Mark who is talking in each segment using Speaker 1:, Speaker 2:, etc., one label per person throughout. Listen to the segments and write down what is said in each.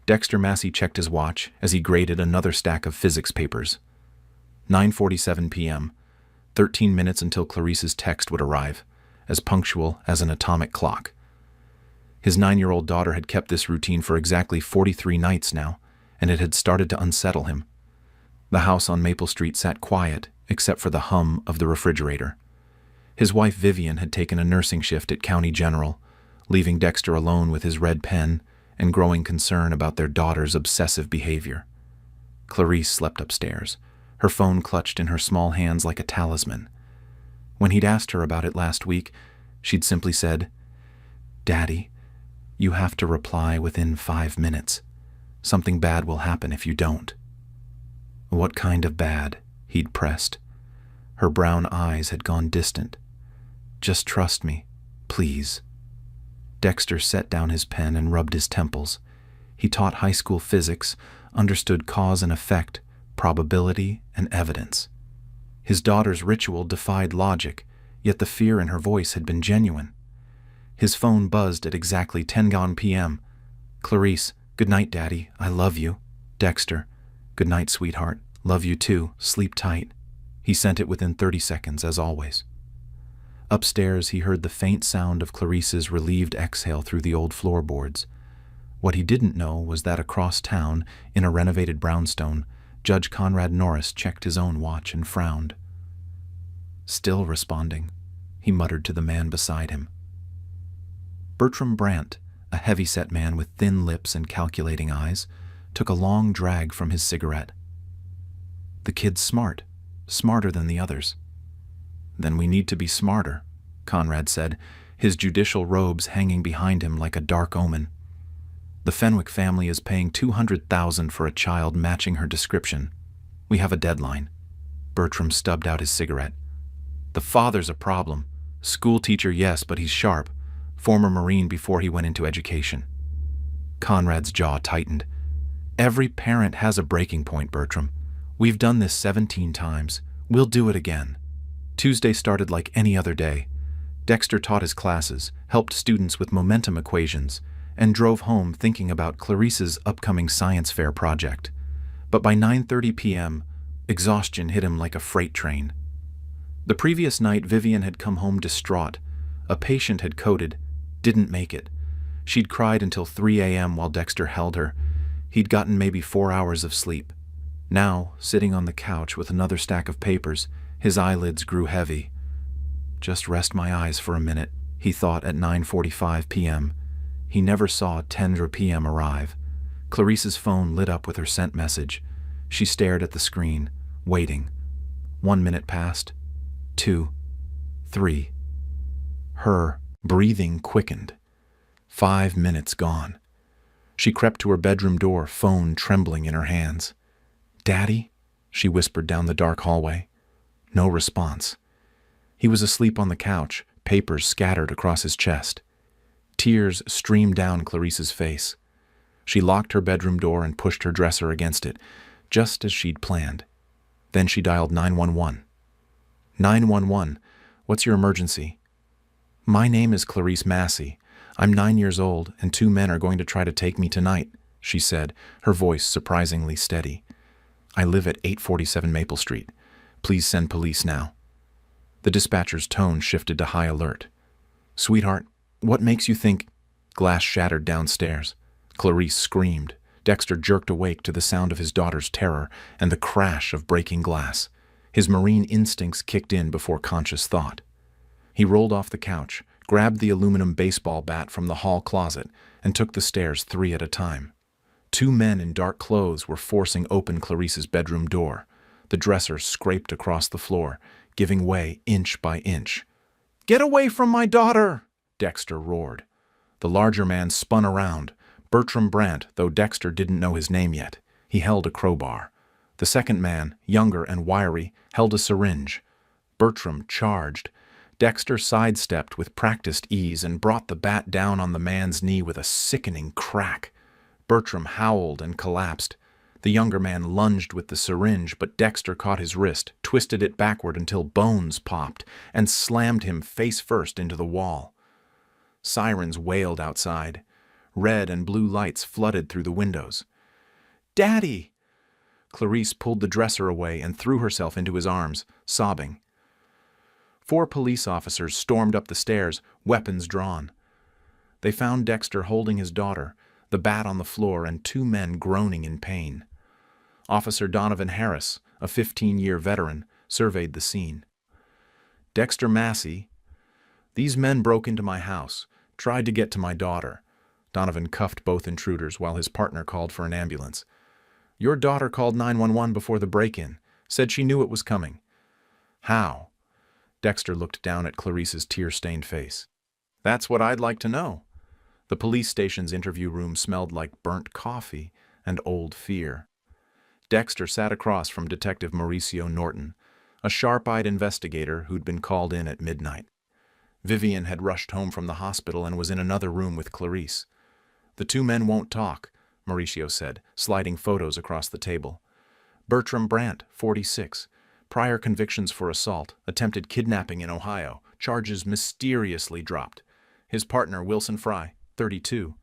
Speaker 1: Dexter Massey checked his watch as he graded another stack of physics papers. 9:47 p.m., 13 minutes until Clarice's text would arrive, as punctual as an atomic clock. His 9-year-old daughter had kept this routine for exactly 43 nights now, and it had started to unsettle him. The house on Maple Street sat quiet, except for the hum of the refrigerator. His wife Vivian had taken a nursing shift at County General, leaving Dexter alone with his red pen and growing concern about their daughter's obsessive behavior. Clarice slept upstairs, her phone clutched in her small hands like a talisman. When he'd asked her about it last week, she'd simply said, "Daddy, you have to reply within 5 minutes. Something bad will happen if you don't." "What kind of bad?" he'd pressed. Her brown eyes had gone distant. "Just trust me, please." Dexter set down his pen and rubbed his temples. He taught high school physics, understood cause and effect, probability and evidence. His daughter's ritual defied logic, yet the fear in her voice had been genuine. His phone buzzed at exactly 10 p.m. "Clarice, good night, Daddy. I love you." "Dexter, good night, sweetheart. Love you too. Sleep tight." He sent it within 30 seconds, as always. Upstairs, he heard the faint sound of Clarice's relieved exhale through the old floorboards. What he didn't know was that across town, in a renovated brownstone, Judge Conrad Norris checked his own watch and frowned. "Still responding," he muttered to the man beside him. Bertram Brandt, a heavy-set man with thin lips and calculating eyes, took a long drag from his cigarette. "The kid's smart, smarter than the others." "Then we need to be smarter," Conrad said, his judicial robes hanging behind him like a dark omen. "The Fenwick family is paying $200,000 for a child matching her description. We have a deadline." Bertram stubbed out his cigarette. "The father's a problem. School teacher, yes, but he's sharp. Former Marine before he went into education." Conrad's jaw tightened. "Every parent has a breaking point, Bertram. We've done this 17 times. We'll do it again." Tuesday started like any other day. Dexter taught his classes, helped students with momentum equations, and drove home thinking about Clarice's upcoming science fair project. But by 9:30 p.m., exhaustion hit him like a freight train. The previous night, Vivian had come home distraught. A patient had coded, didn't make it. She'd cried until 3 a.m. while Dexter held her. He'd gotten maybe 4 hours of sleep. Now, sitting on the couch with another stack of papers, his eyelids grew heavy. "Just rest my eyes for a minute," he thought at 9:45 p.m. He never saw 10 p.m. arrive. Clarice's phone lit up with her sent message. She stared at the screen, waiting. 1 minute passed. 2. 3. Her breathing quickened. 5 minutes gone. She crept to her bedroom door, phone trembling in her hands. "Daddy?" she whispered down the dark hallway. No response. He was asleep on the couch, papers scattered across his chest. Tears streamed down Clarice's face. She locked her bedroom door and pushed her dresser against it, just as she'd planned. Then she dialed 911. 911, what's your emergency?" "My name is Clarice Massey. I'm 9 years old, and 2 men are going to try to take me tonight," she said, her voice surprisingly steady. "I live at 847 Maple Street. Please send police now." The dispatcher's tone shifted to high alert. "Sweetheart, what makes you think—" Glass shattered downstairs. Clarice screamed. Dexter jerked awake to the sound of his daughter's terror and the crash of breaking glass. His Marine instincts kicked in before conscious thought. He rolled off the couch, grabbed the aluminum baseball bat from the hall closet, and took the stairs 3 at a time. 2 men in dark clothes were forcing open Clarice's bedroom door. The dresser scraped across the floor, giving way inch by inch. "Get away from my daughter!" Dexter roared. The larger man spun around. Bertram Brandt, though Dexter didn't know his name yet. He held a crowbar. The second man, younger and wiry, held a syringe. Bertram charged. Dexter sidestepped with practiced ease and brought the bat down on the man's knee with a sickening crack. Bertram howled and collapsed. The younger man lunged with the syringe, but Dexter caught his wrist, twisted it backward until bones popped, and slammed him face first into the wall. Sirens wailed outside. Red and blue lights flooded through the windows. "Daddy!" Clarice pulled the dresser away and threw herself into his arms, sobbing. 4 police officers stormed up the stairs, weapons drawn. They found Dexter holding his daughter, the bat on the floor, and 2 men groaning in pain. Officer Donovan Harris, a 15-year veteran, surveyed the scene. "Dexter Massey, these men broke into my house, tried to get to my daughter." Donovan cuffed both intruders while his partner called for an ambulance. "Your daughter called 911 before the break-in, said she knew it was coming." "How?" Dexter looked down at Clarice's tear-stained face. "That's what I'd like to know." The police station's interview room smelled like burnt coffee and old fear. Dexter sat across from Detective Mauricio Norton, a sharp-eyed investigator who'd been called in at midnight. Vivian had rushed home from the hospital and was in another room with Clarice. "The 2 men won't talk," Mauricio said, sliding photos across the table. "Bertram Brandt, 46. Prior convictions for assault, attempted kidnapping in Ohio, charges mysteriously dropped. His partner, Wilson Fry, 32.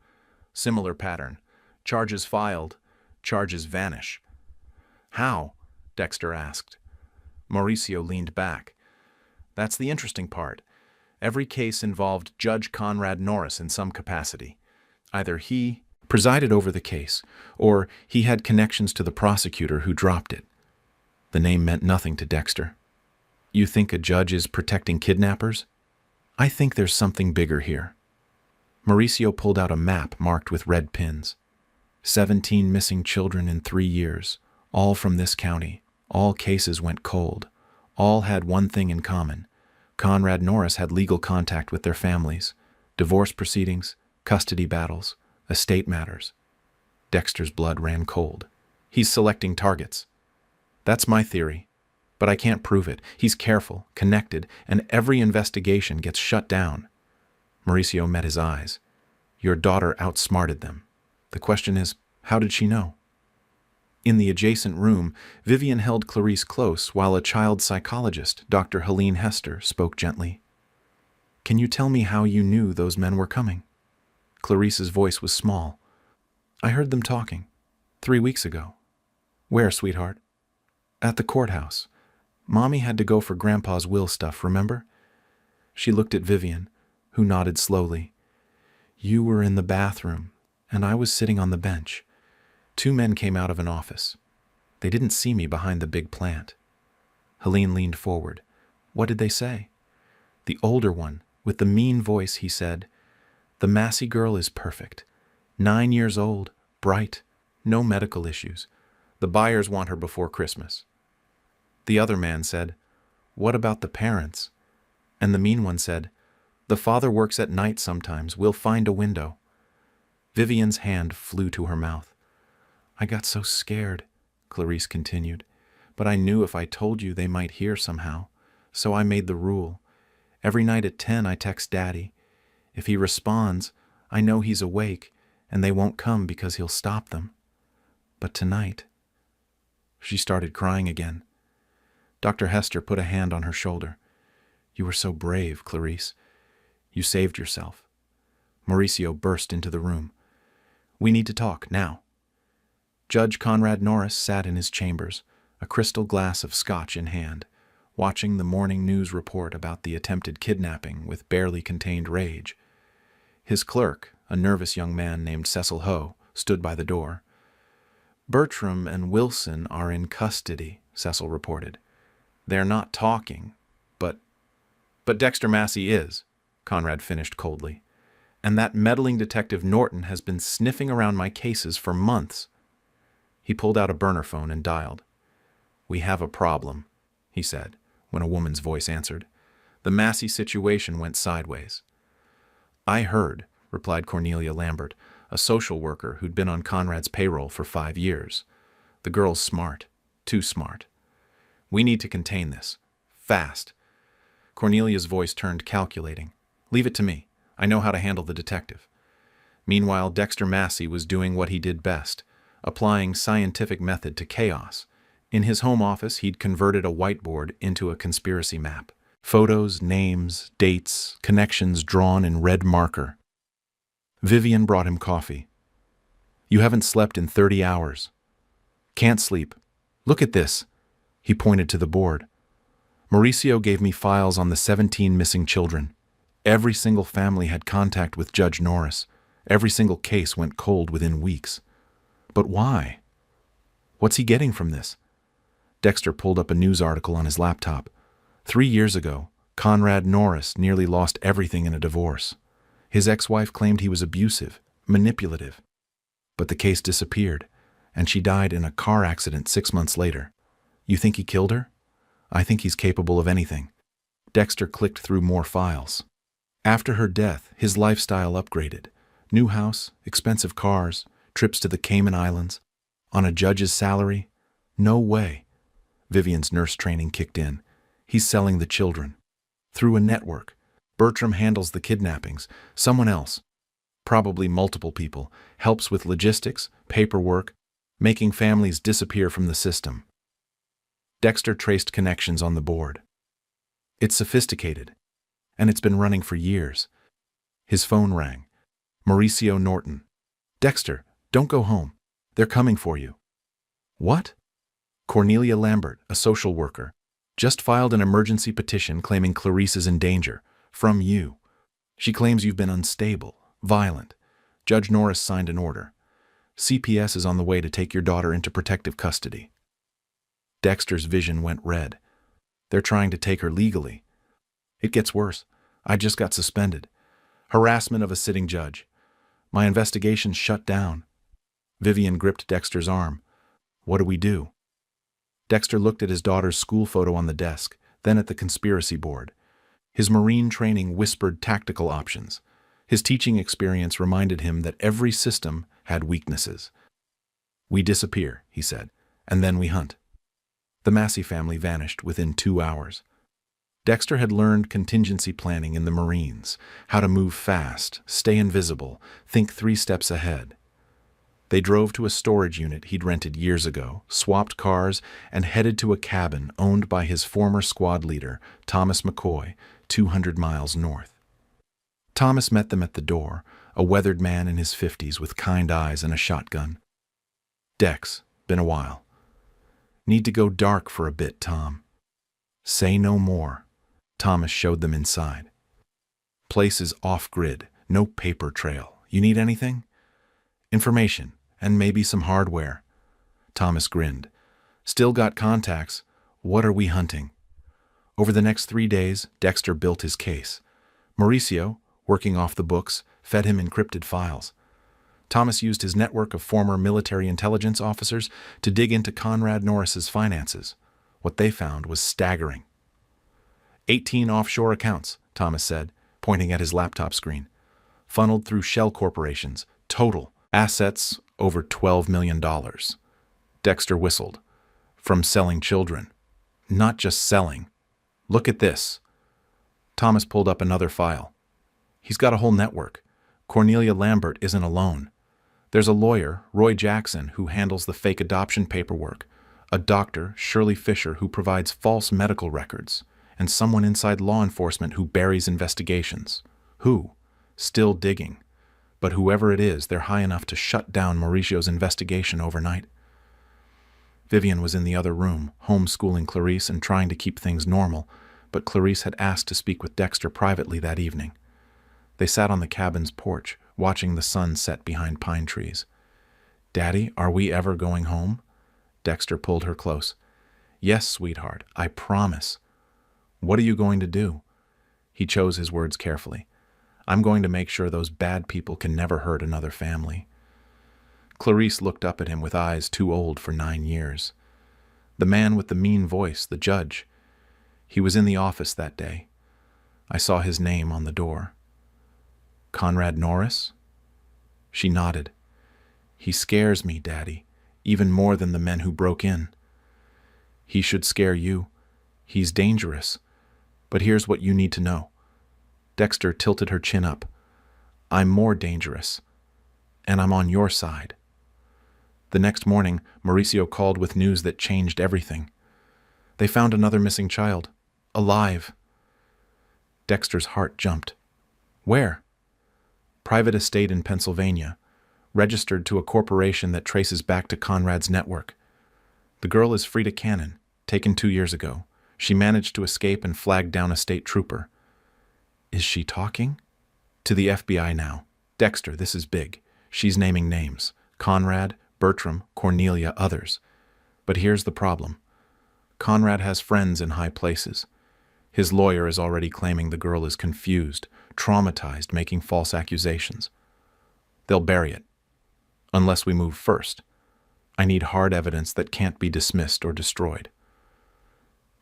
Speaker 1: Similar pattern. Charges filed, charges vanish." "How?" Dexter asked. Mauricio leaned back. "That's the interesting part. Every case involved Judge Conrad Norris in some capacity. Either he presided over the case, or he had connections to the prosecutor who dropped it." The name meant nothing to Dexter. "You think a judge is protecting kidnappers?" "I think there's something bigger here." Mauricio pulled out a map marked with red pins. 17 missing children in 3 years, all from this county. All cases went cold. All had one thing in common. Conrad Norris had legal contact with their families. Divorce proceedings, custody battles, estate matters. Dexter's blood ran cold. "He's selecting targets." "That's my theory. But I can't prove it. He's careful, connected, and every investigation gets shut down." Mauricio met his eyes. "Your daughter outsmarted them. The question is, how did she know?" In the adjacent room, Vivian held Clarice close while a child psychologist, Dr. Helene Hester, spoke gently. "Can you tell me how you knew those men were coming?" Clarice's voice was small. "I heard them talking 3 weeks ago." "Where, sweetheart?" "At the courthouse. Mommy had to go for Grandpa's will stuff, remember?" She looked at Vivian, who nodded slowly. "You were in the bathroom, and I was sitting on the bench. 2 men came out of an office. They didn't see me behind the big plant." Helene leaned forward. "What did they say?" The older one, with the mean voice, he said, "The Massey girl is perfect. 9 years old, bright, no medical issues. The buyers want her before Christmas." The other man said, "What about the parents?" And the mean one said, "The father works at night sometimes. We'll find a window." Vivian's hand flew to her mouth. "I got so scared," Clarice continued, "but I knew if I told you they might hear somehow. So I made the rule. Every night at 10 I text Daddy. If he responds, I know he's awake, and they won't come because he'll stop them. But tonight..." She started crying again. Dr. Hester put a hand on her shoulder. "You were so brave, Clarice. You saved yourself." Mauricio burst into the room. "We need to talk, now." Judge Conrad Norris sat in his chambers, a crystal glass of scotch in hand, watching the morning news report about the attempted kidnapping with barely contained rage. His clerk, a nervous young man named Cecil Ho, stood by the door. "Bertram and Wilson are in custody," Cecil reported. "They're not talking, but Dexter Massey is," Conrad finished coldly. "And that meddling detective Norton has been sniffing around my cases for months." He pulled out a burner phone and dialed. "We have a problem," he said, when a woman's voice answered. "The Massey situation went sideways." "I heard," replied Cornelia Lambert, a social worker who'd been on Conrad's payroll for 5 years. "The girl's smart. Too smart. We need to contain this. Fast." Cornelia's voice turned calculating. "Leave it to me. I know how to handle the detective." Meanwhile, Dexter Massey was doing what he did best, applying scientific method to chaos. In his home office, he'd converted a whiteboard into a conspiracy map. Photos, names, dates, connections drawn in red marker. Vivian brought him coffee. You haven't slept in 30 hours. Can't sleep. Look at this. He pointed to the board. Mauricio gave me files on the 17 missing children. Every single family had contact with Judge Norris. Every single case went cold within weeks. But why? What's he getting from this? Dexter pulled up a news article on his laptop. 3 years ago, Conrad Norris nearly lost everything in a divorce. His ex-wife claimed he was abusive, manipulative. But the case disappeared, and she died in a car accident 6 months later. You think he killed her? I think he's capable of anything. Dexter clicked through more files. After her death, his lifestyle upgraded. New house, expensive cars, trips to the Cayman Islands. On a judge's salary? No way. Vivian's nurse training kicked in. He's selling the children. Through a network. Bertram handles the kidnappings. Someone else, probably multiple people, helps with logistics, paperwork, making families disappear from the system. Dexter traced connections on the board. It's sophisticated, and it's been running for years. His phone rang. Mauricio Norton. Dexter, don't go home. They're coming for you. What? Cornelia Lambert, a social worker, just filed an emergency petition claiming Clarice is in danger. From you. She claims you've been unstable, violent. Judge Norris signed an order. CPS is on the way to take your daughter into protective custody. Dexter's vision went red. They're trying to take her legally. It gets worse. I just got suspended. Harassment of a sitting judge. My investigation's shut down. Vivian gripped Dexter's arm. What do we do? Dexter looked at his daughter's school photo on the desk, then at the conspiracy board. His Marine training whispered tactical options. His teaching experience reminded him that every system had weaknesses. We disappear, he said, and then we hunt. The Massey family vanished within 2 hours. Dexter had learned contingency planning in the Marines, how to move fast, stay invisible, think 3 steps ahead. They drove to a storage unit he'd rented years ago, swapped cars, and headed to a cabin owned by his former squad leader, Thomas McCoy, 200 miles north. Thomas met them at the door, a weathered man in his 50s with kind eyes and a shotgun. Dex, been a while. Need to go dark for a bit, Tom. Say no more. Thomas showed them inside. Place is off-grid, no paper trail. You need anything? Information, and maybe some hardware. Thomas grinned. Still got contacts. What are we hunting? Over the next 3 days, Dexter built his case. Mauricio, working off the books, fed him encrypted files. Thomas used his network of former military intelligence officers to dig into Conrad Norris's finances. What they found was staggering. 18 offshore accounts, Thomas said, pointing at his laptop screen. Funneled through shell corporations. Total assets over $12 million. Dexter whistled. From selling children. Not just selling. Look at this. Thomas pulled up another file. He's got a whole network. Cornelia Lambert isn't alone. There's a lawyer, Roy Jackson, who handles the fake adoption paperwork, a doctor, Shirley Fisher, who provides false medical records, and someone inside law enforcement who buries investigations. Who? Still digging. But whoever it is, they're high enough to shut down Mauricio's investigation overnight. Vivian was in the other room, homeschooling Clarice and trying to keep things normal, but Clarice had asked to speak with Dexter privately that evening. They sat on the cabin's porch, watching the sun set behind pine trees. Daddy, are we ever going home? Dexter pulled her close. Yes, sweetheart, I promise. What are you going to do? He chose his words carefully. I'm going to make sure those bad people can never hurt another family. Clarice looked up at him with eyes too old for 9 years. The man with the mean voice, the judge. He was in the office that day. I saw his name on the door. Conrad Norris? She nodded. He scares me, Daddy, even more than the men who broke in. He should scare you. He's dangerous. But here's what you need to know. Dexter tilted her chin up. I'm more dangerous, and I'm on your side. The next morning, Mauricio called with news that changed everything. They found another missing child, alive. Dexter's heart jumped. Where? Private estate in Pennsylvania, registered to a corporation that traces back to Conrad's network. The girl is Frida Cannon, taken 2 years ago. She managed to escape and flagged down a state trooper. Is she talking? To the FBI now. Dexter, this is big. She's naming names. Conrad, Bertram, Cornelia, others. But here's the problem. Conrad has friends in high places. His lawyer is already claiming the girl is confused, traumatized, making false accusations. They'll bury it. Unless we move first. I need hard evidence that can't be dismissed or destroyed.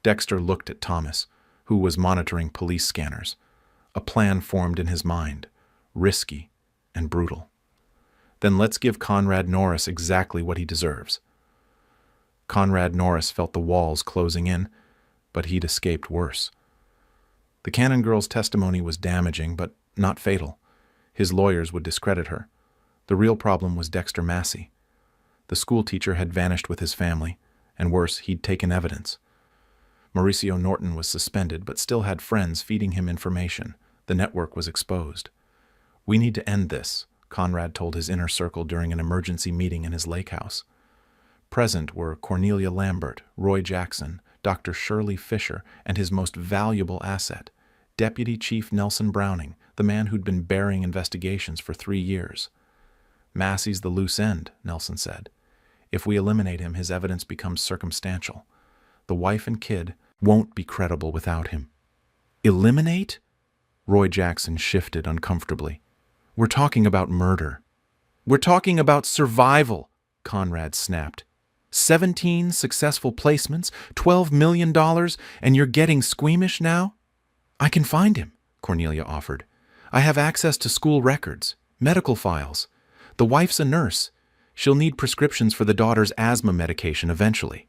Speaker 1: Dexter looked at Thomas, who was monitoring police scanners. A plan formed in his mind, risky and brutal. Then let's give Conrad Norris exactly what he deserves. Conrad Norris felt the walls closing in, but he'd escaped worse. The Cannon girl's testimony was damaging, but not fatal. His lawyers would discredit her. The real problem was Dexter Massey. The schoolteacher had vanished with his family, and worse, he'd taken evidence. Mauricio Norton was suspended, but still had friends feeding him information. The network was exposed. We need to end this, Conrad told his inner circle during an emergency meeting in his lake house. Present were Cornelia Lambert, Roy Jackson, Dr. Shirley Fisher, and his most valuable asset, Deputy Chief Nelson Browning, the man who'd been burying investigations for 3 years. Massey's the loose end, Nelson said. If we eliminate him, his evidence becomes circumstantial. The wife and kid won't be credible without him. Eliminate? Roy Jackson shifted uncomfortably. We're talking about murder. We're talking about survival, Conrad snapped. 17 successful placements, $12 million, and you're getting squeamish now? I can find him, Cornelia offered. I have access to school records, medical files. The wife's a nurse. She'll need prescriptions for the daughter's asthma medication eventually.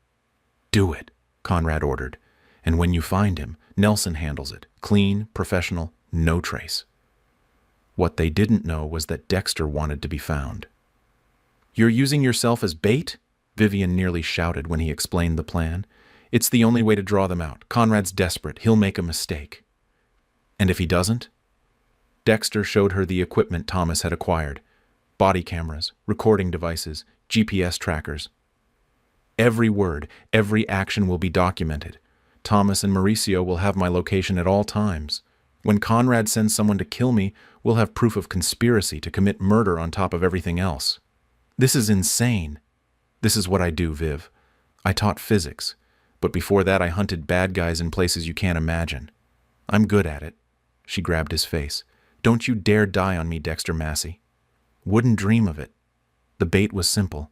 Speaker 1: Do it, Conrad ordered. And when you find him, Nelson handles it. Clean, professional, no trace. What they didn't know was that Dexter wanted to be found. You're using yourself as bait? Vivian nearly shouted when he explained the plan. It's the only way to draw them out. Conrad's desperate. He'll make a mistake. And if he doesn't? Dexter showed her the equipment Thomas had acquired. Body cameras, recording devices, GPS trackers. Every word, every action will be documented. Thomas and Mauricio will have my location at all times. When Conrad sends someone to kill me, we'll have proof of conspiracy to commit murder on top of everything else. This is insane. This is what I do, Viv. I taught physics, but before that I hunted bad guys in places you can't imagine. I'm good at it. She grabbed his face. Don't you dare die on me, Dexter Massey. Wouldn't dream of it. The bait was simple.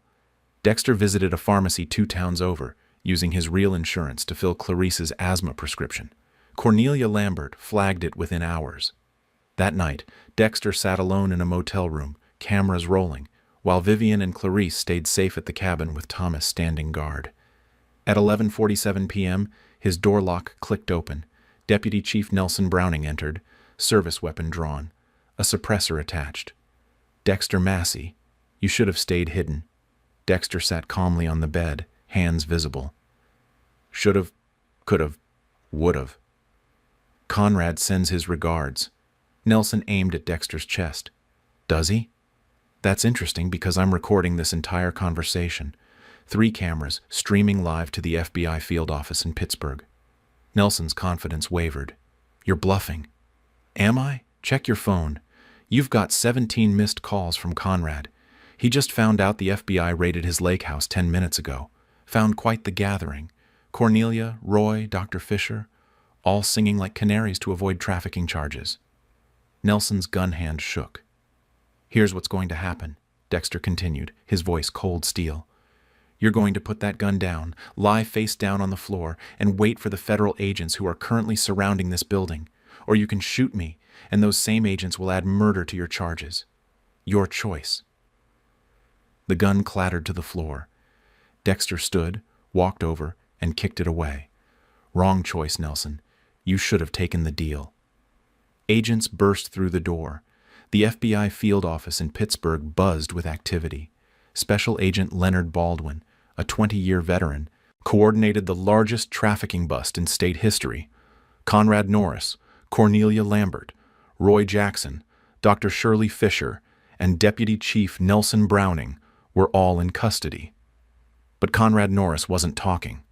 Speaker 1: Dexter visited a pharmacy 2 towns over, using his real insurance to fill Clarice's asthma prescription. Cornelia Lambert flagged it within hours. That night, Dexter sat alone in a motel room, cameras rolling, while Vivian and Clarice stayed safe at the cabin with Thomas standing guard. At 11:47 p.m., his door lock clicked open. Deputy Chief Nelson Browning entered, service weapon drawn, a suppressor attached. Dexter Massey, you should have stayed hidden. Dexter sat calmly on the bed, hands visible. Should've, could've, would've. Conrad sends his regards. Nelson aimed at Dexter's chest. Does he? That's interesting because I'm recording this entire conversation. 3 cameras streaming live to the FBI field office in Pittsburgh. Nelson's confidence wavered. You're bluffing. Am I? Check your phone. You've got 17 missed calls from Conrad. He just found out the FBI raided his lake house 10 minutes ago. Found quite the gathering. Cornelia, Roy, Dr. Fisher, all singing like canaries to avoid trafficking charges. Nelson's gun hand shook. Here's what's going to happen, Dexter continued, his voice cold steel. You're going to put that gun down, lie face down on the floor, and wait for the federal agents who are currently surrounding this building. Or you can shoot me, and those same agents will add murder to your charges. Your choice. The gun clattered to the floor. Dexter stood, walked over, and kicked it away. Wrong choice, Nelson. You should have taken the deal. Agents burst through the door. The FBI field office in Pittsburgh buzzed with activity. Special Agent Leonard Baldwin, a 20-year veteran, coordinated the largest trafficking bust in state history. Conrad Norris, Cornelia Lambert, Roy Jackson, Dr. Shirley Fisher, and Deputy Chief Nelson Browning were all in custody. But Conrad Norris wasn't talking.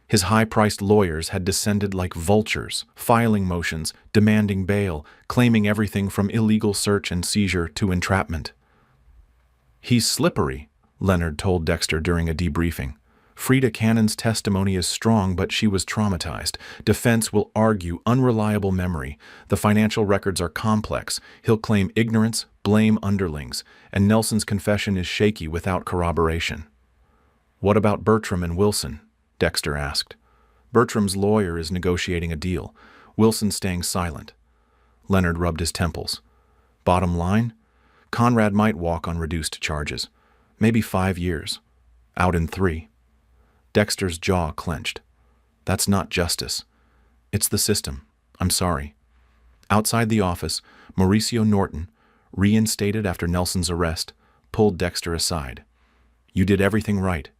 Speaker 1: His high-priced lawyers had descended like vultures, filing motions, demanding bail, claiming everything from illegal search and seizure to entrapment. "He's slippery," Leonard told Dexter during a debriefing. "Frida Cannon's testimony is strong, but she was traumatized. Defense will argue unreliable memory. The financial records are complex. He'll claim ignorance, blame underlings, and Nelson's confession is shaky without corroboration." "What about Bertram and Wilson?" Dexter asked. "Bertram's lawyer is negotiating a deal. Wilson's staying silent." Leonard rubbed his temples. "Bottom line, Conrad might walk on reduced charges. Maybe 5 years. Out in 3. Dexter's jaw clenched. "That's not justice. It's the system. I'm sorry." Outside the office, Mauricio Norton, reinstated after Nelson's arrest, pulled Dexter aside. "You did everything right.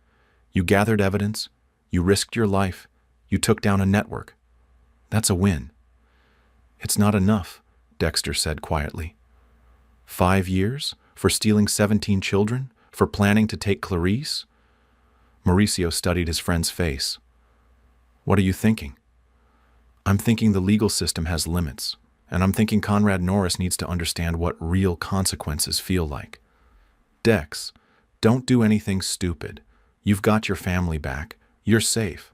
Speaker 1: You gathered evidence. You risked your life. You took down a network. That's a win." "It's not enough," Dexter said quietly. 5 years? For stealing 17 children? For planning to take Clarice? Mauricio studied his friend's face. "What are you thinking?" "I'm thinking the legal system has limits, and I'm thinking Conrad Norris needs to understand what real consequences feel like." "Dex, don't do anything stupid. You've got your family back. You're safe."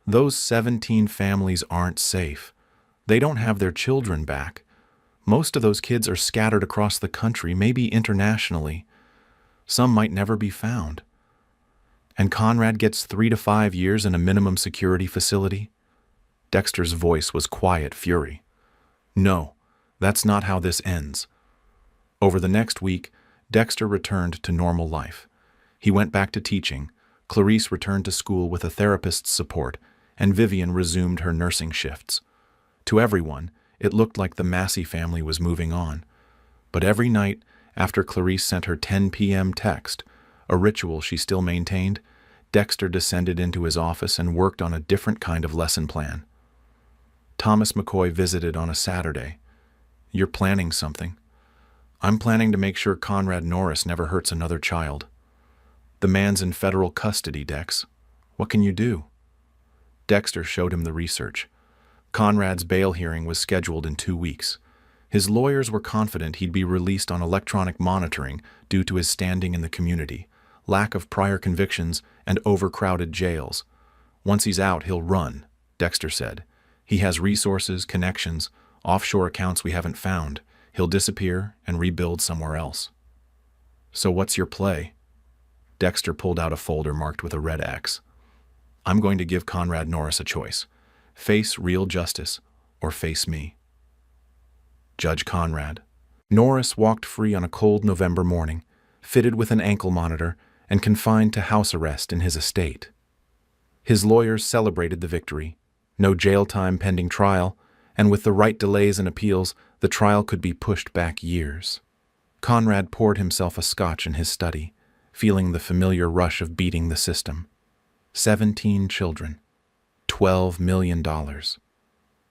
Speaker 1: "Those 17 families aren't safe. They don't have their children back. Most of those kids are scattered across the country, maybe internationally. Some might never be found. And Conrad gets 3 to 5 years in a minimum security facility?" Dexter's voice was quiet fury. "No, that's not how this ends." Over the next week, Dexter returned to normal life. He went back to teaching, Clarice returned to school with a therapist's support, and Vivian resumed her nursing shifts. To everyone, it looked like the Massey family was moving on. But every night, after Clarice sent her 10 p.m. text, a ritual she still maintained, Dexter descended into his office and worked on a different kind of lesson plan. Thomas McCoy visited on a Saturday. "You're planning something." "I'm planning to make sure Conrad Norris never hurts another child." "The man's in federal custody, Dex. What can you do?" Dexter showed him the research. Conrad's bail hearing was scheduled in 2 weeks. His lawyers were confident he'd be released on electronic monitoring due to his standing in the community, lack of prior convictions, and overcrowded jails. "Once he's out, he'll run," Dexter said. "He has resources, connections, offshore accounts we haven't found. He'll disappear and rebuild somewhere else." "So what's your play?" Dexter pulled out a folder marked with a red X. "I'm going to give Conrad Norris a choice. Face real justice or face me." Judge Conrad. Norris walked free on a cold November morning, fitted with an ankle monitor and confined to house arrest in his estate. His lawyers celebrated the victory. No jail time pending trial, and with the right delays and appeals, the trial could be pushed back years. Conrad poured himself a scotch in his study, feeling the familiar rush of beating the system. 17 children. $12 million.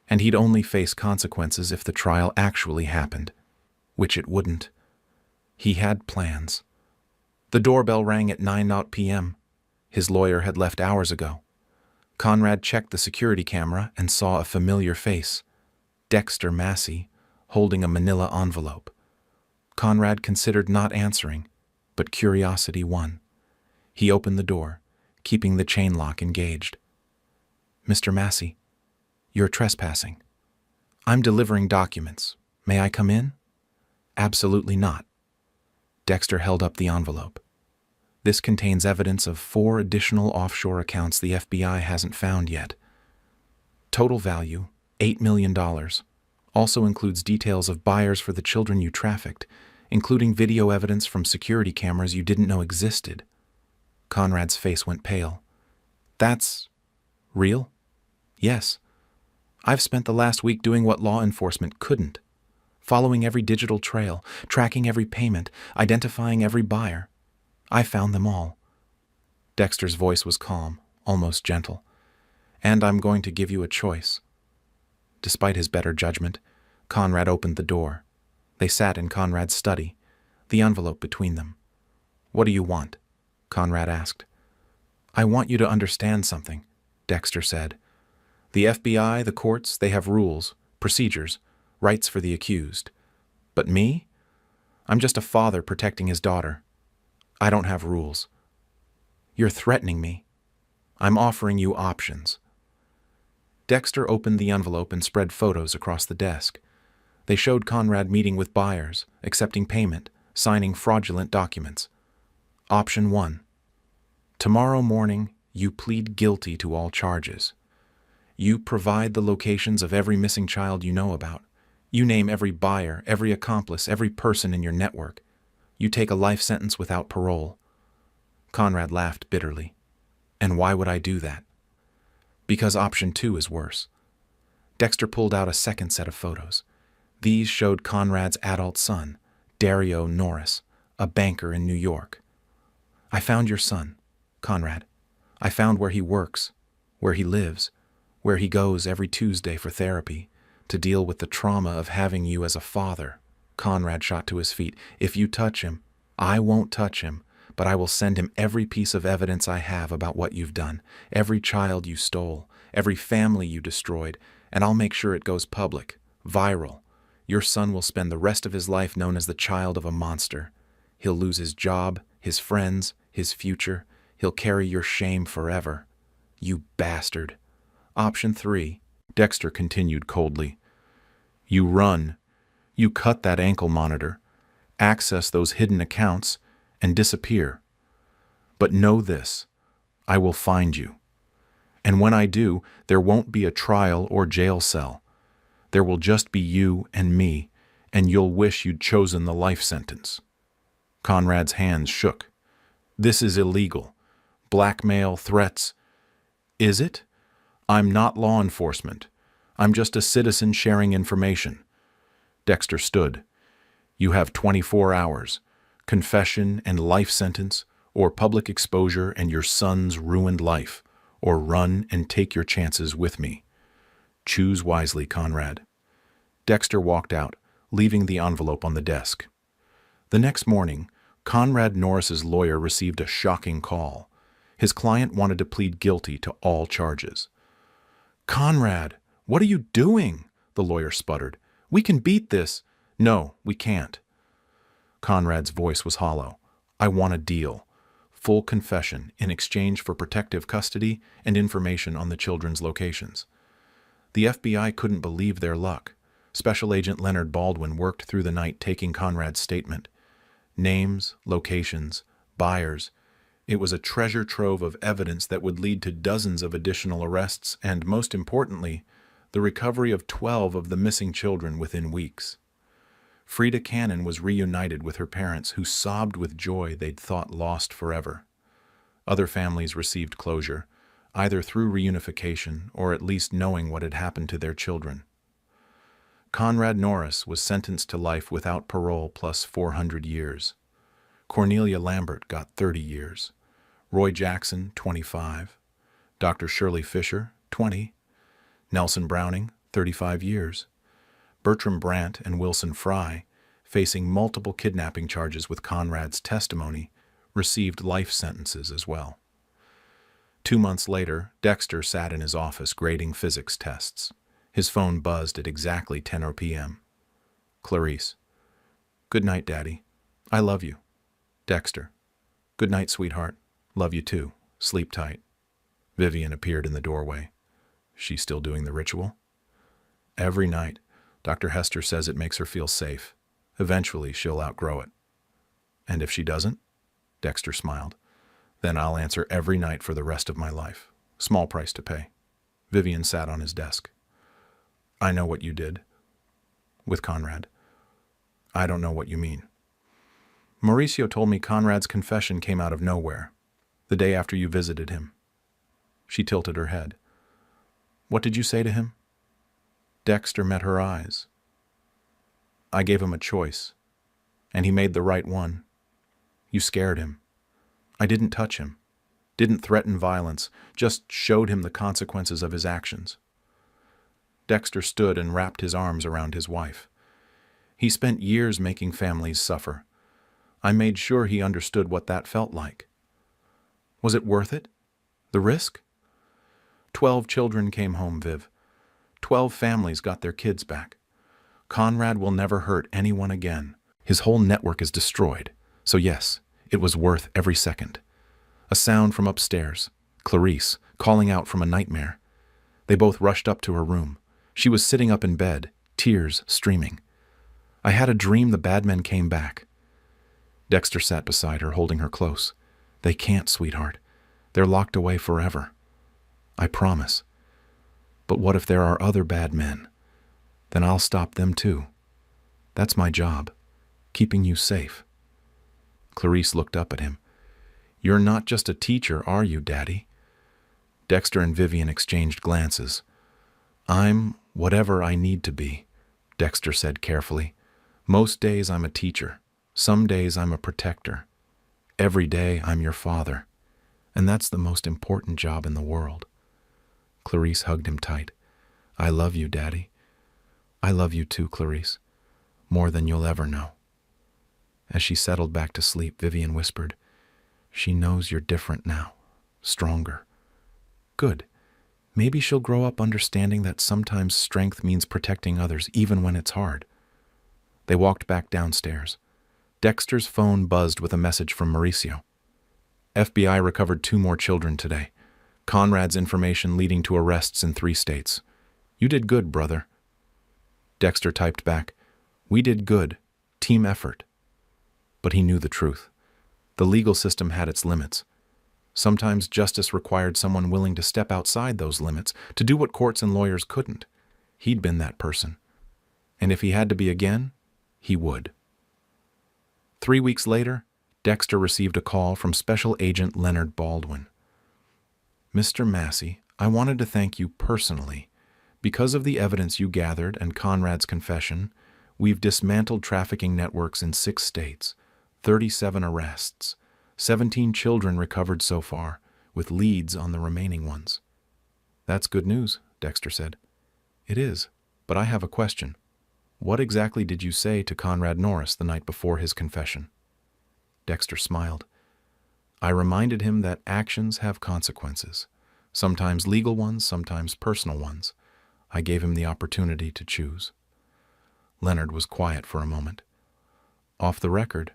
Speaker 1: And he'd only face consequences if the trial actually happened, which it wouldn't. He had plans. The doorbell rang at 9 p.m. His lawyer had left hours ago. Conrad checked the security camera and saw a familiar face, Dexter Massey, holding a manila envelope. Conrad considered not answering, but curiosity won. He opened the door, keeping the chain lock engaged. "Mr. Massey, you're trespassing." "I'm delivering documents. May I come in?" "Absolutely not." Dexter held up the envelope. "This contains evidence of 4 additional offshore accounts the FBI hasn't found yet. Total value, $8 million. Also includes details of buyers for the children you trafficked, including video evidence from security cameras you didn't know existed." Conrad's face went pale. "That's real?" "Yes. I've spent the last week doing what law enforcement couldn't. Following every digital trail, tracking every payment, identifying every buyer. I found them all." Dexter's voice was calm, almost gentle. "And I'm going to give you a choice." Despite his better judgment, Conrad opened the door. They sat in Conrad's study, the envelope between them. "What do you want?" Conrad asked. "I want you to understand something," Dexter said. "The FBI, the courts, they have rules, procedures, rights for the accused. But me? I'm just a father protecting his daughter. I don't have rules. You're threatening me. I'm offering you options." Dexter opened the envelope and spread photos across the desk. They showed Conrad meeting with buyers, accepting payment, signing fraudulent documents. Option 1. Tomorrow morning, you plead guilty to all charges. You provide the locations of every missing child you know about. You name every buyer, every accomplice, every person in your network. You take a life sentence without parole. Conrad laughed bitterly. "And why would I do that?" "Because option 2 is worse." Dexter pulled out a second set of photos. These showed Conrad's adult son, Dario Norris, a banker in New York. "I found your son, Conrad. I found where he works, where he lives, where he goes every Tuesday for therapy, to deal with the trauma of having you as a father." Conrad shot to his feet. "If you touch him, I won't touch him, but I will send him every piece of evidence I have about what you've done, every child you stole, every family you destroyed, and I'll make sure it goes public, viral. Your son will spend the rest of his life known as the child of a monster. He'll lose his job, his friends, his future. He'll carry your shame forever. You bastard." Option 3, Dexter continued coldly. "You run. You cut that ankle monitor, access those hidden accounts, and disappear. But know this, I will find you. And when I do, there won't be a trial or jail cell. There will just be you and me, and you'll wish you'd chosen the life sentence." Conrad's hands shook. "This is illegal. Blackmail, threats." "Is it? I'm not law enforcement. I'm just a citizen sharing information." Dexter stood. "You have 24 hours. Confession and life sentence, or public exposure and your son's ruined life, or run and take your chances with me. Choose wisely, Conrad." Dexter walked out, leaving the envelope on the desk. The next morning, Conrad Norris's lawyer received a shocking call. His client wanted to plead guilty to all charges. "Conrad, what are you doing?" the lawyer sputtered. "We can beat this." "No, we can't." Conrad's voice was hollow. "I want a deal. Full confession in exchange for protective custody and information on the children's locations." The FBI couldn't believe their luck. Special Agent Leonard Baldwin worked through the night taking Conrad's statement. Names, locations, buyers. It was a treasure trove of evidence that would lead to dozens of additional arrests and, most importantly, the recovery of 12 of the missing children within weeks. Frida Cannon was reunited with her parents, who sobbed with joy they'd thought lost forever. Other families received closure, either through reunification or at least knowing what had happened to their children. Conrad Norris was sentenced to life without parole plus 400 years. Cornelia Lambert got 30 years. Roy Jackson, 25. Dr. Shirley Fisher, 20. Nelson Browning, 35 years. Bertram Brandt and Wilson Fry, facing multiple kidnapping charges with Conrad's testimony, received life sentences as well. 2 months later, Dexter sat in his office grading physics tests. His phone buzzed at exactly 10 p.m. Clarice. "Good night, Daddy. I love you." Dexter. "Good night, sweetheart. Love you too. Sleep tight." Vivian appeared in the doorway. "She's still doing the ritual?" "Every night. Dr. Hester says it makes her feel safe. Eventually, she'll outgrow it." "And if she doesn't?" Dexter smiled. "Then I'll answer every night for the rest of my life. Small price to pay." Vivian sat on his desk. "I know what you did." With Conrad. "I don't know what you mean." "Mauricio told me Conrad's confession came out of nowhere, the day after you visited him." She tilted her head. "What did you say to him?" Dexter met her eyes. "I gave him a choice, and he made the right one. You scared him. I didn't touch him, didn't threaten violence, just showed him the consequences of his actions." Dexter stood and wrapped his arms around his wife. He spent years making families suffer. I made sure he understood what that felt like. Was it worth it? The risk? 12 children came home, Viv. 12 families got their kids back. Conrad will never hurt anyone again. His whole network is destroyed. So yes, it was worth every second. A sound from upstairs. Clarice, calling out from a nightmare. They both rushed up to her room. She was sitting up in bed, tears streaming. I had a dream the bad men came back. Dexter sat beside her, holding her close. They can't, sweetheart. They're locked away forever. I promise. But what if there are other bad men? Then I'll stop them too. That's my job, keeping you safe. Clarice looked up at him. You're not just a teacher, are you, Daddy? Dexter and Vivian exchanged glances. I'm whatever I need to be, Dexter said carefully. Most days I'm a teacher. Some days I'm a protector. Every day I'm your father. And that's the most important job in the world. Clarice hugged him tight. I love you, Daddy. I love you too, Clarice. More than you'll ever know. As she settled back to sleep, Vivian whispered, She knows you're different now. Stronger. Good. Maybe she'll grow up understanding that sometimes strength means protecting others, even when it's hard. They walked back downstairs. Dexter's phone buzzed with a message from Mauricio. FBI recovered 2 more children today. Conrad's information leading to arrests in 3 states. You did good, brother. Dexter typed back, We did good. Team effort. But he knew the truth. The legal system had its limits. Sometimes justice required someone willing to step outside those limits, to do what courts and lawyers couldn't. He'd been that person. And if he had to be again, he would. 3 weeks later, Dexter received a call from Special Agent Leonard Baldwin. Mr. Massey, I wanted to thank you personally. Because of the evidence you gathered and Conrad's confession, we've dismantled trafficking networks in 6 states, 37 arrests, 17 children recovered so far, with leads on the remaining ones. That's good news, Dexter said. It is, but I have a question. What exactly did you say to Conrad Norris the night before his confession? Dexter smiled. I reminded him that actions have consequences, sometimes legal ones, sometimes personal ones. I gave him the opportunity to choose. Leonard was quiet for a moment. Off the record.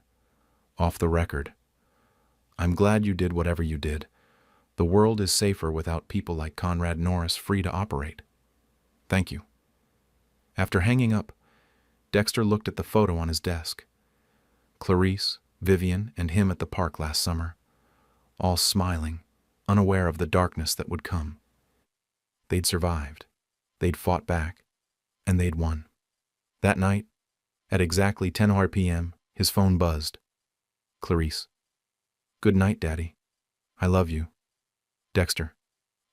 Speaker 1: I'm glad you did whatever you did. The world is safer without people like Conrad Norris free to operate. Thank you. After hanging up, Dexter looked at the photo on his desk. Clarice, Vivian, and him at the park last summer, all smiling, unaware of the darkness that would come. They'd survived. They'd fought back. And they'd won. That night, at exactly 10 p.m., his phone buzzed. Clarice. Good night, Daddy. I love you. Dexter.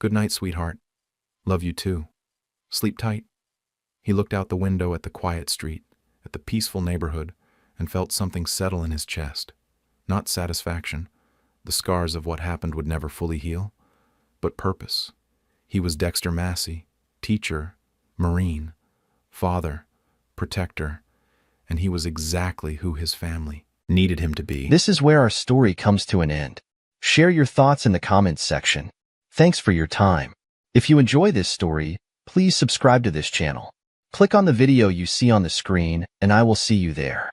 Speaker 1: Good night, sweetheart. Love you too. Sleep tight. He looked out the window at the quiet street, at the peaceful neighborhood, and felt something settle in his chest. Not satisfaction. The scars of what happened would never fully heal. But purpose. He was Dexter Massey, teacher, Marine, father, protector, and he was exactly who his family needed him to be.
Speaker 2: This is where our story comes to an end. Share your thoughts in the comments section. Thanks for your time. If you enjoy this story, please subscribe to this channel. Click on the video you see on the screen, and I will see you there.